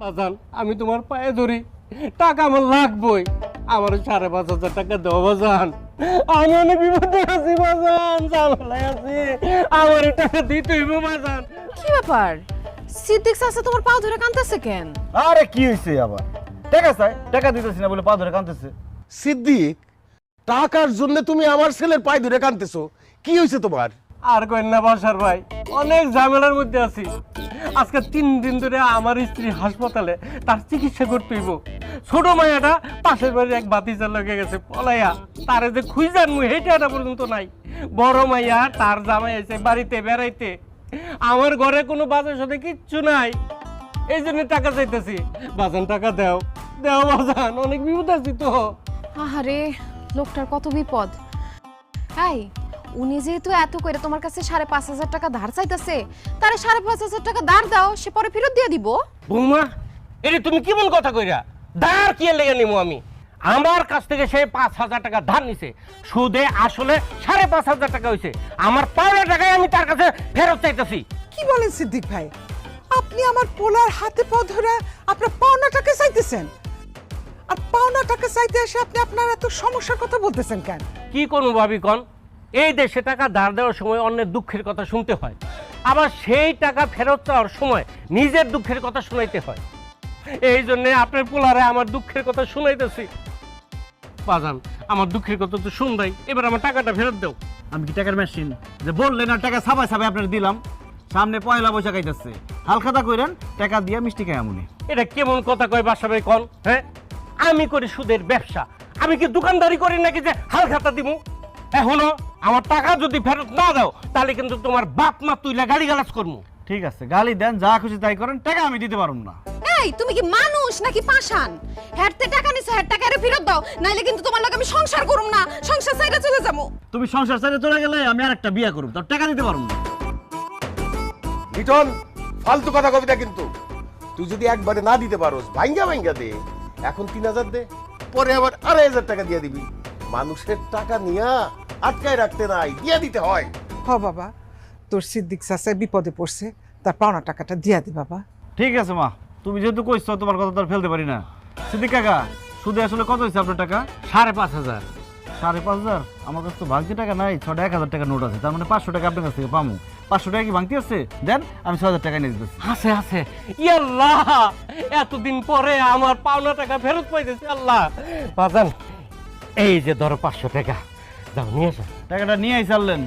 বাজান আমি তোমার পায়ে ধরি, টাকা আমার লাগবই, আমার 5,500 টাকা দাও বাজান। আমি অনেক বিপদে আছি বাজান, ঝামেলায় আছি, আমার টাকা দিতে হইব বাজান। কি ব্যাপার সিদ্দিক চাচা তোমার পা ধরে কাঁদতেছে কেন? আরে কি হয়েছে আবার? টাকা চাই, টাকা দিতেছি না বলে পা ধরে কাঁদতেছে। সিদ্দিক, টাকার জন্য তুমি আমার ছেলের পায়ে ধরে কাঁদতেছো, কি হয়েছে তোমার? আর কইন না বাসার ভাই, অনেক ঝামেলার মধ্যে আছি। আজকে 3 দিন ধরে আমার স্ত্রী হাসপাতালে, তার চিকিৎসা করতে হইব। ছোট মাইয়াটা পাশের বাড়ির এক বাতিজার লগে গেছে পলাইয়া, তারে যে খুঁজান মুই হেঁটে পর্যন্ত নাই। বড় মাইয়া তার জামাই আছে বাড়িতে বেড়াইতে, আমার ঘরে কোনো বাজার সাথে কিচ্ছু নাই, এই জন্য টাকা চাইতেছি। বাজান টাকা দাও, দাও বাজান, অনেক বিপদ আছি তো। আহারে লোকটার কত বিপদ। এই উনি যেহেতু এত করে তোমার কাছে 5,500 টাকা ধার চাইতেছে, তারে 5,500 টাকা ধার দাও, সে পরে ফেরত দিয়ে দিব। বৌমা, এটা তুমি কেমন কথা কইরা? ধার কি লেগে নিমু আমি? আমার কাছ থেকে সে 5,000 টাকা ধার নিছে, সুদে আসলে 5,500 টাকা হয়েছে। আমার পাওনা টাকায় আমি তার কাছে ফেরত চাইতেছি। কি বলেন সিদ্দিক ভাই, আপনি আমার পোলার হাতে পা ধরে আপনার পাওনা টাকা চাইতেছেন, আর পাওনা টাকা চাইতে এসে আপনি আপনার এত সমস্যার কথা বলতেছেন কেন? কি কোন ভাবি কন, এই দেশে টাকা ধার দেওয়ার সময় অন্যের দুঃখের কথা শুনতে হয়, আবার সেই টাকা ফেরত চাওয়ার সময় নিজের দুঃখের কথা শুনাইতে হয়। এই জন্য আপনার পোলারে আমার দুঃখের কথা শুনাইতেছি। বাজান, আমার দুঃখের কথা তো শুনদাই, এবার আমার টাকাটা ফেরত দাও। আমি কি টাকার মেশিন যে বললেন আর টাকা ছাপাই ছাপাই আপনার দিলাম? সামনে পয়লা বৈশাখ আইতাছে, হালখাতা কইরেন, টাকা দিয়া মিষ্টি খাই আমুনি। এটা কেমন কথা কয় বাসা ভাই কন? হ্যাঁ, আমি করি সুদের ব্যবসা, আমি কি দোকানদারি করি নাকি যে হাল খাতা দিব? এখনো আমার টাকা যদি ফেরত না দাও, তাহলে কিন্তু তোমার বাপ মা তুইলা গালি গালাজ করবো। ঠিক আছে, গালি দেন, যা খুশি তাই করেন, টাকা আমি দিতে পারুম না। এই তুমি কি মানুষ নাকি পাষাণ? হেরতে টাকা নিছো, হের টাকা আরে ফেরত দাও, নাইলে কিন্তু তোমার লগে আমি সংসার করুম না, সংসার ছাইরা চলে যাবো। তুমি সংসার ছেড়ে চলে গেলে আমি আরেকটা বিয়ে করব, তোর টাকা দিতে পারুম না। লিটন, ফালতু কথা কবিতা কিন্তু। তুই যদি একবারে না দিতে পারোস, ভাঙ্গা ভাঙ্গা দে। এখন 3,000 দে, পরে আবার 2,500 টাকা দিয়ে দিবি। মানুষের টাকা নিয়া আটকায় রাখতে নাই, দিয়ে দিতে হয়। হ বাবা, তোর সিদ্দিক চাচা বিপদে পড়ছে, তার পাওনা টাকাটা দিয়া দি বাবা। ঠিক আছে মা, তুমি যেহেতু কইছো তোমার কথা তো আর ফেলতে পারি না। সিদ্দিক কাকা, সুদে আসলে কত হয়েছে আপনার টাকা? 5,500। 5,500? আমার কাছে তো ভাঙতি টাকা নাই, 1,000 টাকা নোট আছে, তার মানে 500 টাকা আপনার কাছ থেকে পামু। 500 টাকা কি ভাঙতি আছে? দেন, আমি 6,000 টাকা নিয়ে দিতেছি। আছে আছে, ইয়াল্লাহ, এতদিন পরে আমার পাওনা টাকা ফেরত পাইতেছি। আল্লাহ বাজান, এই যে ধরো 500 টাকা, যাও নিয়ে এসো। টাকাটা নিয়ে আইসারলেন।